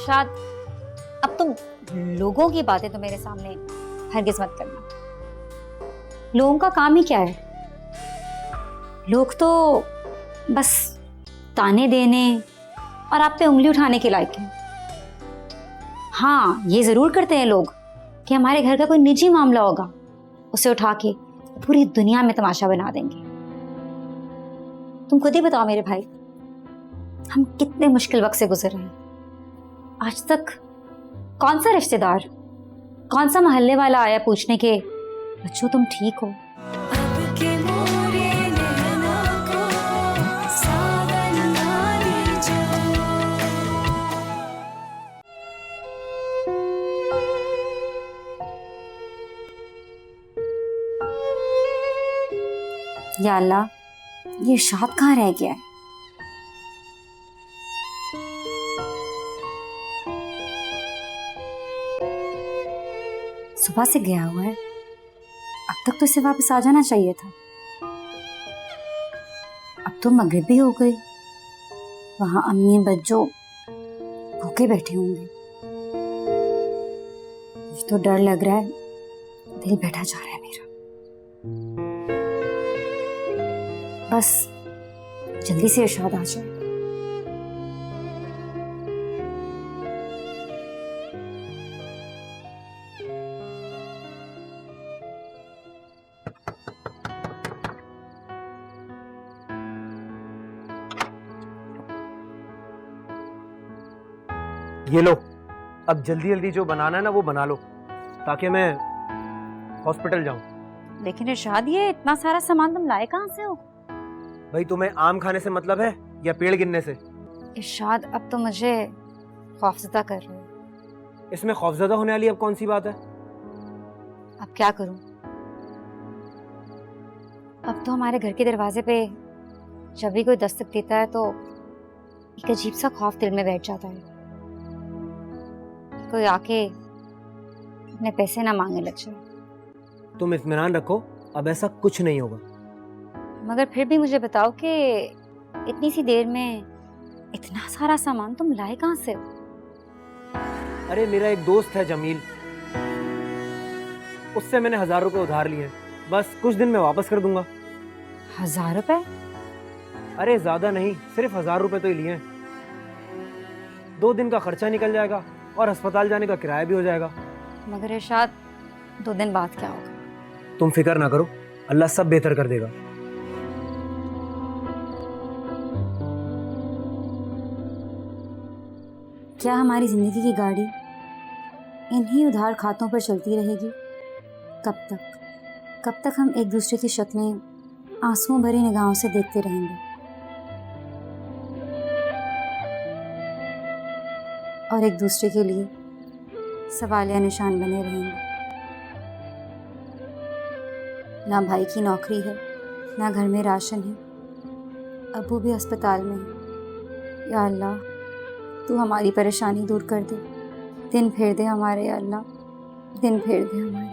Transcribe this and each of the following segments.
इरशाद, अब तुम लोगों की बातें तो मेरे सामने हरगिज मत करना। लोगों का काम ही क्या है? लोग तो बस ताने देने और आप पे उंगली उठाने के लायक हैं। हाँ, ये जरूर करते हैं लोग कि हमारे घर का कोई निजी मामला होगा, उसे उठा के पूरी दुनिया में तमाशा बना देंगे। तुम खुद ही बताओ मेरे भाई, हम कितने मुश्किल वक्त से गुजर रहे हैं। आज तक कौन सा रिश्तेदार, कौन सा मोहल्ले वाला आया पूछने के बच्चों तुम ठीक हो? या अल्लाह, ये इरशाद कहाँ रह गया है? सुबह से गया हुआ है, अब तक तो इसे वापस आ जाना चाहिए था। अब तो मगरिब भी हो गई, वहां अम्मी बच्चों भूखे बैठे होंगे। मुझे तो डर लग रहा है, दिल बैठा जा रहा है मेरा। बस जल्दी से इरशाद आ जाए। ये लो, अब जल्दी जल्दी जो बनाना है ना वो बना लो, ताकि मैं हॉस्पिटल जाऊं। लेकिन इरशाद, ये इतना सारा सामान तुम लाए कहाँ से हो? भाई, तुम्हें आम खाने से मतलब है या पेड़ गिनने से? इरशाद, अब तो मुझे खौफजदा कर रहे हो। इसमें खौफजदा होने वाली अब कौन सी बात है? अब क्या करूं? अब तो हमारे घर के दरवाजे पे जब भी कोई दस्तक देता है तो एक अजीब सा खौफ दिल में बैठ जाता है, कोई आके अपने पैसे ना मांगने लग जाए। तुम इत्मीनान रखो, अब ऐसा कुछ नहीं होगा। मगर फिर भी मुझे बताओ कि इतनी सी देर में इतना सारा सामान तुम लाए कहाँ से? अरे, मेरा एक दोस्त है जमील, उससे मैंने 1000 रुपए उधार लिए, बस कुछ दिन में वापस कर दूंगा। 1000 रुपए? अरे ज्यादा नहीं, सिर्फ 1000 रुपए तो ही लिए हैं। 2 दिन का खर्चा निकल जाएगा और अस्पताल जाने का किराया भी हो जाएगा। मगर इरशाद, 2 दिन बाद क्या होगा? तुम फिक्र ना करो, अल्लाह सब बेहतर कर देगा। क्या हमारी जिंदगी की गाड़ी इन्हीं उधार खातों पर चलती रहेगी? कब तक हम एक दूसरे की शक्लें आंसुओं भरी निगाहों से देखते रहेंगे और एक दूसरे के लिए सवालिया निशान बने रहेंगे? ना भाई की नौकरी है, ना घर में राशन है, अब्बू भी अस्पताल में है। या अल्लाह, तू हमारी परेशानी दूर कर दे, दिन फेर दे हमारे। या अल्लाह, दिन फेर दे हमारे।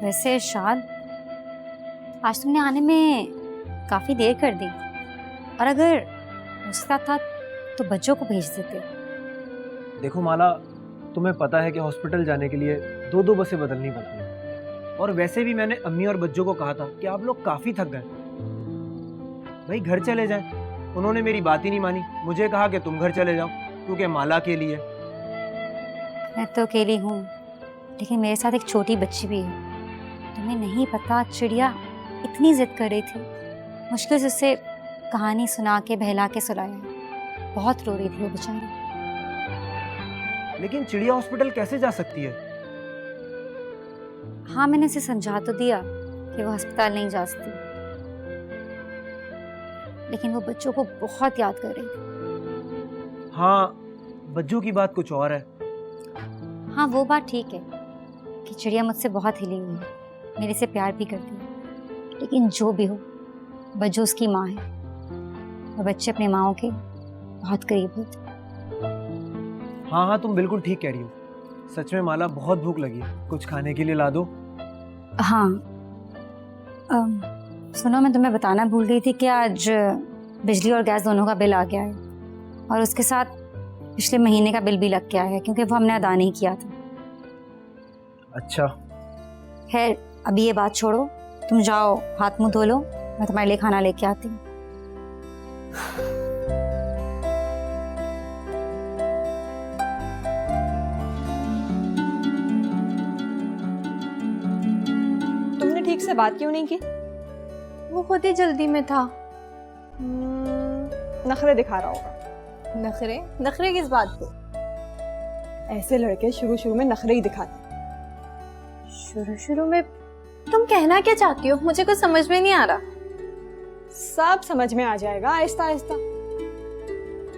वैसे इरशाद, आज तुमने आने में काफी देर कर दी, और अगर हो सकता था तो बच्चों को भेज देते। देखो माला, तुम्हें पता है कि हॉस्पिटल जाने के लिए 2-2 बसें बदलनी पड़ती हैं, और वैसे भी मैंने अम्मी और बच्चों को कहा था कि आप लोग काफी थक गए, भाई घर चले जाएं। उन्होंने मेरी बात ही नहीं मानी, मुझे कहा कि तुम घर चले जाओ क्योंकि माला अकेली है। मैं तो अकेली हूँ, लेकिन मेरे साथ एक छोटी बच्ची भी है। तुम्हें नहीं पता, चिड़िया इतनी जिद कर रही थी, मुश्किल से उसे कहानी सुना के बहला के सुलाया। बहुत रो रही थी वो बेचारी। लेकिन चिड़िया हॉस्पिटल कैसे जा सकती है? हाँ, मैंने उसे समझा तो दिया कि वो अस्पताल नहीं जा सकती, लेकिन वो बच्चों को बहुत याद कर रही थी। हाँ, बच्चों की बात कुछ और है। हाँ, वो बात ठीक है कि चिड़िया मुझसे बहुत हिली हुई है, मेरे से प्यार भी करती है, लेकिन जो भी हो, बच्चों उसकी माँ है और बच्चे अपने माँओं के बहुत करीब होते। हाँ हाँ, तुम बिल्कुल ठीक कह रही हो। सच में माला बहुत भूख लगी है, कुछ खाने के लिए ला दो। हाँ सुनो, मैं तुम्हें बताना भूल गई थी कि आज बिजली और गैस दोनों का बिल आ गया है और उसके साथ पिछले महीने का बिल भी लग गया है क्योंकि वो हमने अदा नहीं किया था। अच्छा खैर अभी ये बात छोड़ो, तुम जाओ हाथ मुंह धो लो, मैं तुम्हारे लिए खाना लेके आती हूँ। तुमने ठीक से बात क्यों नहीं की? वो खुद ही जल्दी में था। नखरे दिखा रहा होगा। नखरे? नखरे किस बात को? ऐसे लड़के शुरू शुरू में नखरे ही दिखाते। शुरू शुरू में? तुम कहना क्या चाहती हो? मुझे कुछ समझ में नहीं आ रहा। सब समझ में आ जाएगा आहिस्ता आहिस्ता।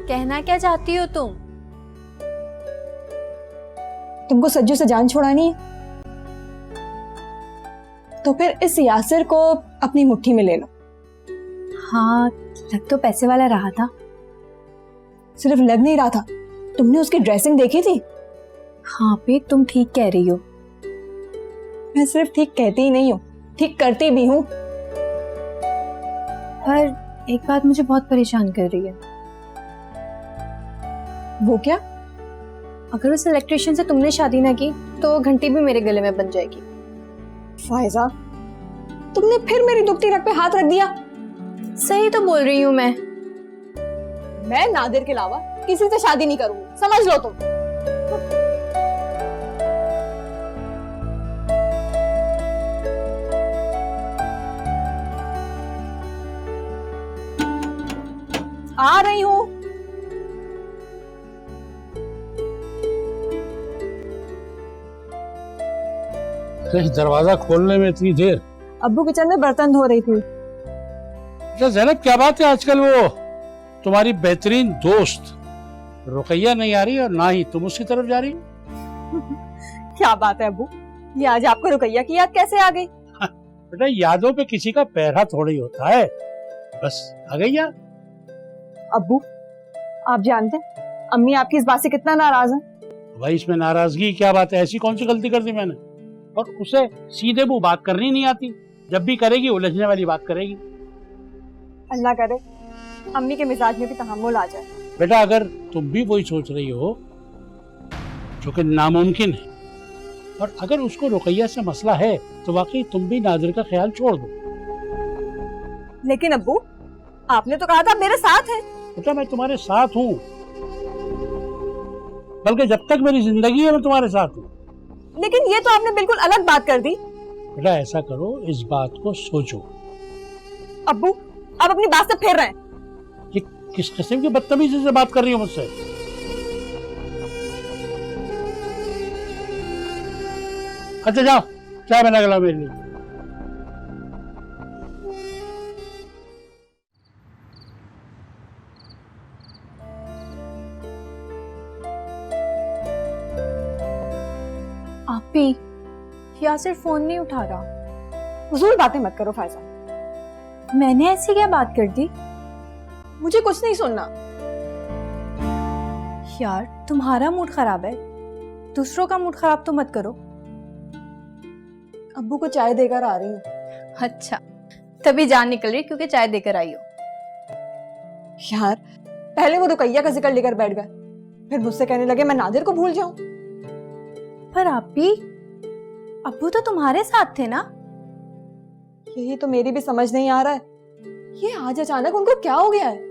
कहना क्या चाहती हो तुम? तुमको सज्जू से जान छुड़ानी है तो फिर इस यासिर को अपनी मुट्ठी में ले लो। हाँ, लग तो पैसे वाला रहा था। सिर्फ लग नहीं रहा था, तुमने उसकी ड्रेसिंग देखी थी? हाँ पे तुम ठीक कह रही हो। मैं सिर्फ ठीक कहती ही नहीं हूँ, ठीक करती भी हूँ। पर एक बात मुझे बहुत परेशान कर रही है। वो क्या? अगर उस इलेक्ट्रिशियन से तुमने शादी ना की तो वो घंटी भी मेरे गले में बन जाएगी। फायजा, तुमने फिर मेरी दुखती रग पे हाथ रख दिया। सही तो बोल रही हूँ मैं नादिर के अलावा किसी से शादी नहीं करूंगी, समझ लो तुम। आ रही हूँ। दरवाजा खोलने में इतनी देर? अब्बू किचन में बर्तन धो रही थी। अच्छा ज़ैनब, क्या बात है आजकल वो तुम्हारी बेहतरीन दोस्त रुकैया नहीं आ रही और ना ही तुम उसकी तरफ जा रही? क्या बात है अब्बू, ये आज आपको रुकैया की याद कैसे आ गई? बेटा यादों पे किसी का पहरा थोड़ी होता है, बस आ गई याद। अब्बू आप जानते हैं अम्मी आपकी इस बात से कितना नाराज है? भाई इसमें नाराजगी क्या बात है? ऐसी कौन सी गलती कर दी मैंने? और उसे सीधे मुंह बात करनी नहीं आती, जब भी करेगी उलझने वाली बात करेगी। अल्लाह करे अम्मी के मिजाज में भी तहम्मुल आ जाए। बेटा अगर तुम भी वही सोच रही हो जो कि नामुमकिन है, और अगर उसको रुकैया से मसला है तो वाकई तुम भी नादिर का ख्याल छोड़ दो। लेकिन अब्बू आपने तो कहा था मेरे साथ है। बेटा मैं तुम्हारे साथ हूँ, बल्कि जब तक मेरी जिंदगी है मैं तुम्हारे साथ हूँ। लेकिन ये तो आपने बिल्कुल अलग बात कर दी। बेटा ऐसा करो, इस बात को सोचो। अब्बू आप अपनी बात से फिर रहे हैं। ये किस किस्म की बदतमीजी से बात कर रही हो मुझसे? अच्छा जाओ चाय बना के लाओ मेरे लिए। आपी, यासिर फोन नहीं उठा रहा। फजूल बातें मत करो फायजा। मैंने ऐसी क्या बात कर दी? मुझे कुछ नहीं सुनना। यार तुम्हारा मूड खराब है, दूसरों का मूड खराब तो मत करो। अब्बू को चाय देकर आ रही हूँ। अच्छा, तभी जान निकल रही क्योंकि चाय देकर आई हो। यार पहले वो रुकैया का जिक्र लेकर बैठ गए, फिर मुझसे कहने लगे मैं नादिर को भूल जाऊं। पर आपी, अब्बू तो तुम्हारे साथ थे ना? यही तो मेरी भी समझ नहीं आ रहा है, ये आज अचानक उनको क्या हो गया है?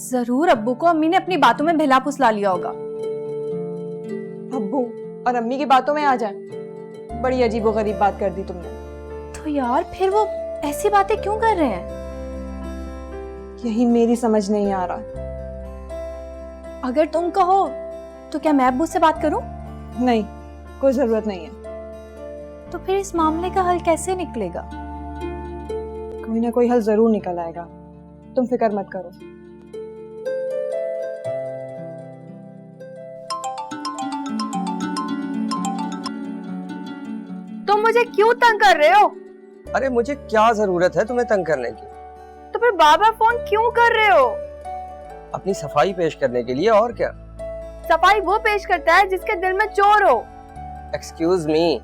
जरूर अब्बू को अम्मी ने अपनी बातों में भिला फुसला लिया होगा। अब्बू और अम्मी की बातों में आ जाए, बड़ी अजीबोगरीब बात कर दी तुमने। तो यार फिर वो ऐसी बातें क्यों कर रहे हैं? यही मेरी समझ नहीं आ रहा। अगर तुम कहो तो क्या मैं अब्बू से बात करूं? नहीं, कोई जरूरत नहीं है। तो फिर इस मामले का हल कैसे निकलेगा? कोई ना कोई हल जरूर निकल आएगा, तुम फिक्र मत करो। तुम मुझे क्यों तंग कर रहे हो? अरे मुझे क्या जरूरत है तुम्हें तंग करने की? तो फिर बार बार फोन क्यों कर रहे हो? अपनी सफाई पेश करने के लिए, और क्या। सफाई वो पेश करता है जिसके दिल में चोर हो। एक्सक्यूज मी,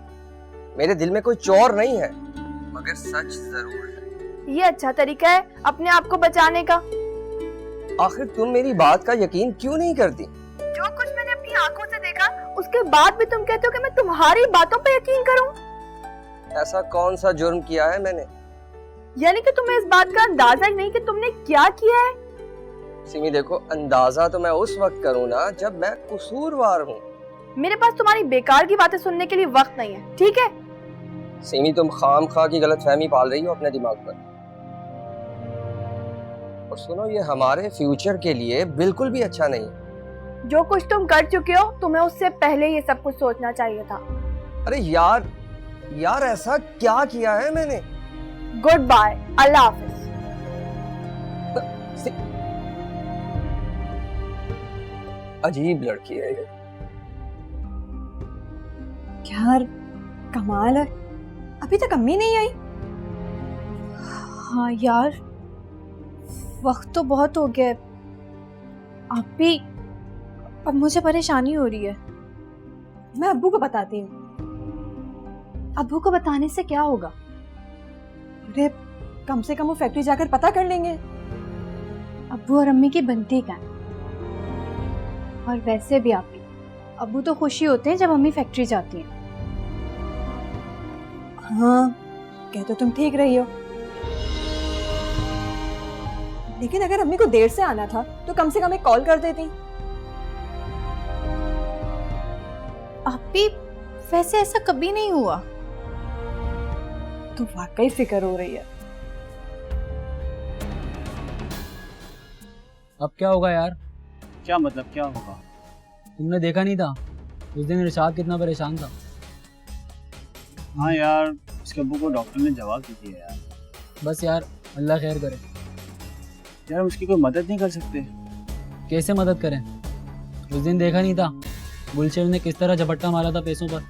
मेरे दिल में कोई चोर नहीं है, मगर सच जरूर है। ये अच्छा तरीका है अपने आप को बचाने का। आखिर तुम मेरी बात का यकीन क्यों नहीं करती? जो कुछ मैंने अपनी आंखों से देखा, उसके बाद भी तुम कहते हो कि मैं तुम्हारी बातों पे यकीन करूं? ऐसा कौन सा जुर्म किया है मैंने? यानी कि तुम्हें इस बात का अंदाजा ही नहीं कि तुमने क्या किया है। सिमी देखो, अंदाजा तो मैं उस वक्त करूँ ना जब मैं कसूरवार हूँ। मेरे पास तुम्हारी बेकार की बातें सुनने के लिए वक्त नहीं है, ठीक है? सिमी तुम खाम खा की गलतफहमी पाल रही हो अपने दिमाग पर। और सुनो, ये हमारे फ्यूचर के लिए बिल्कुल भी अच्छा नहीं है। जो कुछ तुम कर चुके हो, तुम्हें उससे पहले ये सब कुछ सोचना चाहिए था। अरे यार ऐसा क्या किया है मैंने? गुड बाय, अल्लाह हाफिज। अजीब लड़की है ये। यार कमाल है, अभी तक अम्मी नहीं आई। हाँ यार, वक्त तो बहुत हो गया। आप भी, अब मुझे परेशानी हो रही है। मैं अब्बू को बताती हूँ। अब्बू को बताने से क्या होगा? अरे कम से कम वो फैक्ट्री जाकर पता कर लेंगे। अब्बू और अम्मी की बनती का है। और वैसे भी आप भी, अब्बू तो खुशी होते हैं जब अम्मी फैक्ट्री जाती हैं। हाँ, कह तो तुम ठीक रही हो, लेकिन अगर अम्मी को देर से आना था तो कम से कम एक कॉल कर देती। आप भी, वैसे ऐसा कभी नहीं हुआ। तो वाकई फिक्र हो रही है। अब क्या होगा यार? क्या मतलब क्या होगा? तुमने देखा नहीं था उस दिन इरशाद कितना परेशान था? हाँ यार, इसके अब्बू को डॉक्टर ने जवाब दे दिया यार। बस यार, अल्लाह खैर करे। यार उसकी कोई मदद नहीं कर सकते? कैसे मदद करें? उस दिन देखा नहीं था गुलशेर ने किस तरह झपट्टा मारा था पैसों पर?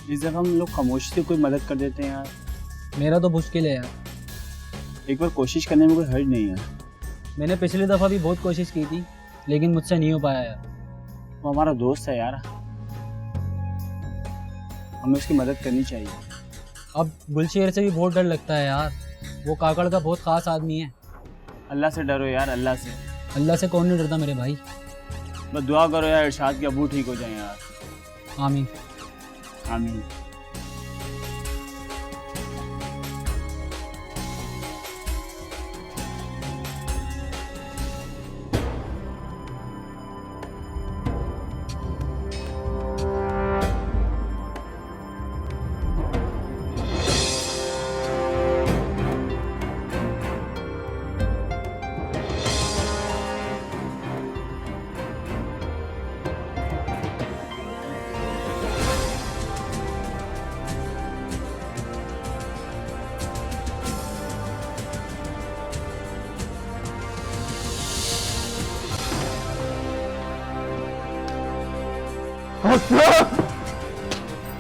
इस दफ़ा हम लोग खामोशी से कोई मदद कर देते हैं यार। मेरा तो मुश्किल है यार। एक बार कोशिश करने में कोई हर्ज नहीं है। मैंने पिछली दफ़ा भी बहुत कोशिश की थी, लेकिन मुझसे नहीं हो पाया यार। वो हमारा दोस्त है यार, हमें उसकी मदद करनी चाहिए। अब गुलशेर से भी बहुत डर लगता है यार, वो काकड़ का बहुत ख़ास आदमी है। अल्लाह से डरो यार, अल्लाह से। अल्लाह से कौन नहीं डरता मेरे भाई। बस दुआ करो यार, इरशाद के अब्बू ठीक हो जाए यार। आमीन। आमीन।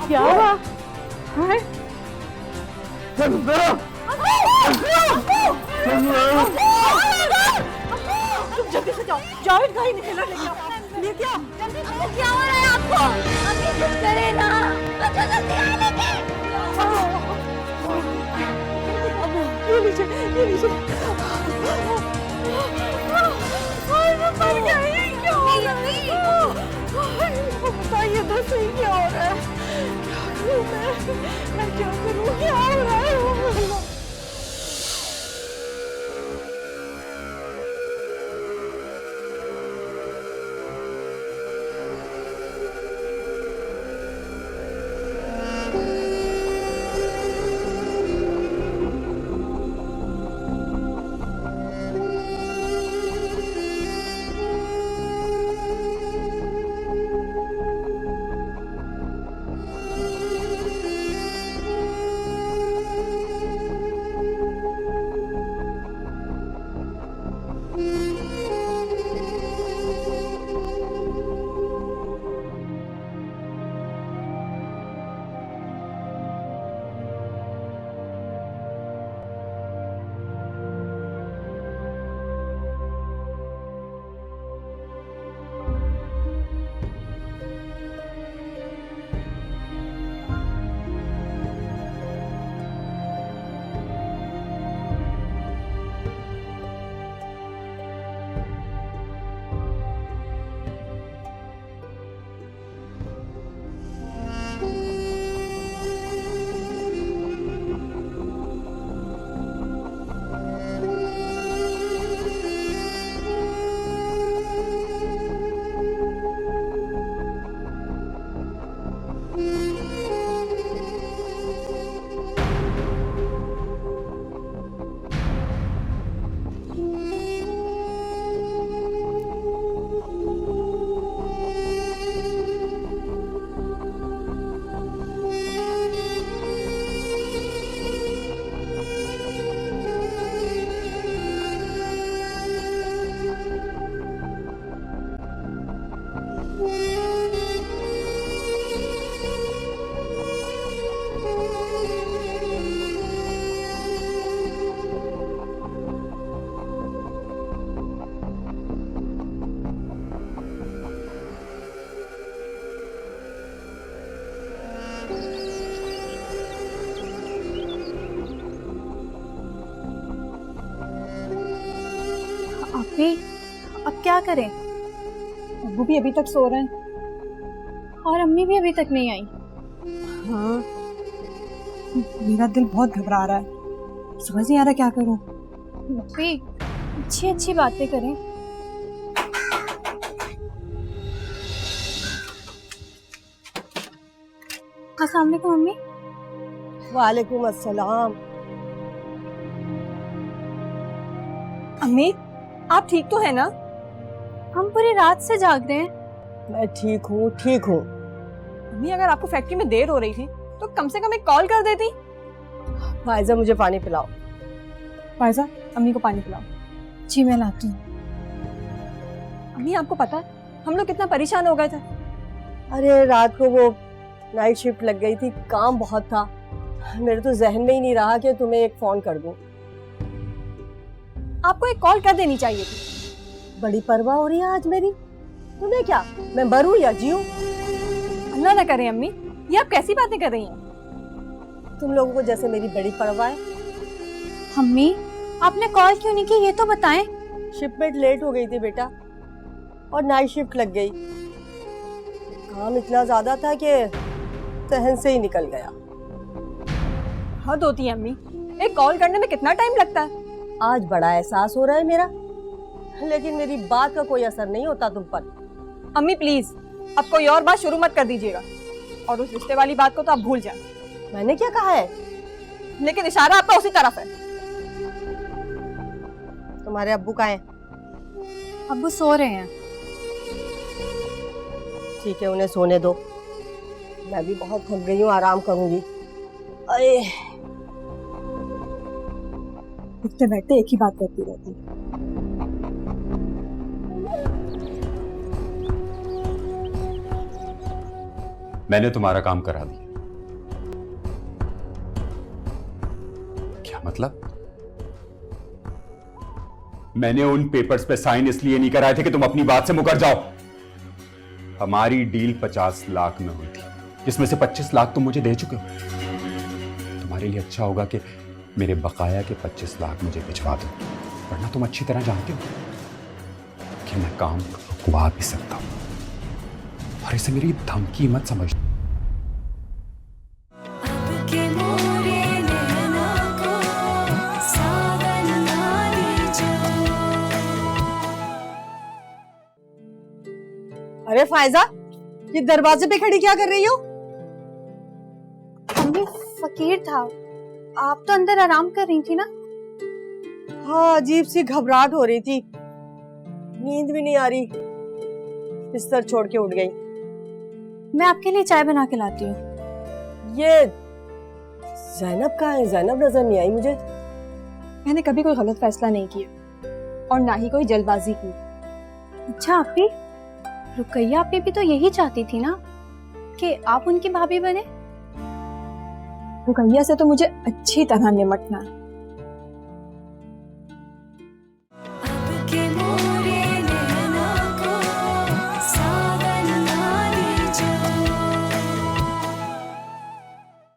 क्या हुआ? तुम जल्दी से जाओ, जाओ एक गाड़ी निकला लेके आओ। लेके आओ जल्दी। क्या हो रहा है आपको? अभी कुछ करे ना, अच्छा जल्दी आ लेके। ये लीजिए, ये लीजिए। मर गई, क्या हो रहा है? बताइए तो सही, क्या हो रहा है? क्या करूं मैं क्या करूं? क्या हो रहा है? अभी अब क्या करें? अब्बू भी अभी तक सो रहे हैं और अम्मी भी अभी तक नहीं आई। हाँ, मेरा दिल बहुत घबरा रहा है, समझ नहीं आ रहा क्या करूं। अभी अच्छी अच्छी बातें करें। अस्सलाम वालेकुम अम्मी। वालेकुम अस्सलाम। अम्मी, आप ठीक तो है ना? हम पूरी रात से जाग रहे हैं। मैं ठीक हूँ, ठीक हूँ। अम्मी, अगर आपको फैक्ट्री में देर हो रही थी तो कम से कम एक कॉल कर देती। फायजा, मुझे पानी पिलाओ। फायजा, अम्मी को पानी पिलाओ। जी मैं लाती हूँ। अम्मी, आपको पता है हम लोग कितना परेशान हो गए थे? अरे रात को वो नाइट शिफ्ट लग गई थी, काम बहुत था, मेरे तो जहन में ही नहीं रहा कि तुम्हें एक फोन कर दूं। आपको एक कॉल कर देनी चाहिए थी। बड़ी परवाह हो रही है आज मेरी। तुम्हें क्या, मैं मरूं या जीऊं? अल्लाह ना करे अम्मी, ये आप कैसी बातें कर रही हैं? तुम लोगों को जैसे मेरी बड़ी परवाह है। अम्मी आपने कॉल क्यों नहीं की, ये तो बताएं। शिपमेंट लेट हो गई थी बेटा, और नाइट शिफ्ट लग गई। काम इतना ज्यादा था कि सहन से ही निकल गया। हद होती है अम्मी, एक कॉल करने में कितना टाइम लगता है। आज बड़ा एहसास हो रहा है मेरा, लेकिन मेरी बात का कोई असर नहीं होता तुम पर। अम्मी प्लीज, अब कोई और बात शुरू मत कर दीजिएगा, और उस रिश्ते वाली बात को तो आप भूल जाएं। मैंने क्या कहा है? लेकिन इशारा आपका उसी तरफ है। तुम्हारे अब्बू कहाँ हैं? अब्बू सो रहे हैं। ठीक है, उन्हें सोने दो। मैं भी बहुत थक गई हूँ, आराम करूंगी। अरे उठते बैठते एक ही बात करती रहती। मैंने तुम्हारा काम करा दिया। क्या मतलब? मैंने उन पेपर्स पे साइन इसलिए नहीं कराए थे कि तुम अपनी बात से मुकर जाओ। हमारी डील 50 लाख में हुई थी, जिसमें से 25 लाख तुम मुझे दे चुके हो। तुम्हारे लिए अच्छा होगा कि मेरे बकाया के 25 लाख मुझे भिजवा दो, वरना तुम अच्छी तरह जानते हो कि मैं काम रुकवा भी सकता हूं, और इसे मेरी धमकी मत समझ। अरे फायजा, ये दरवाजे पे खड़ी क्या कर रही हो? अम्मी फकीर था, आप तो अंदर आराम कर रही थी ना? हाँ, अजीब सी घबराहट हो रही थी, नींद भी नहीं आ रही, बिस्तर छोड़ के उठ गई। मैं आपके लिए चाय बना के लाती हूँ। ये जैनब कहाँ है? जैनब नजर नहीं आई मुझे। मैंने कभी कोई गलत फैसला नहीं किया, और ना ही कोई जल्दबाजी की। अच्छा आपी, रुकैया आपी भी तो यही चाहती थी ना कि आप उनकी भाभी बने? रुकैया से तो मुझे अच्छी तरह निमटना है,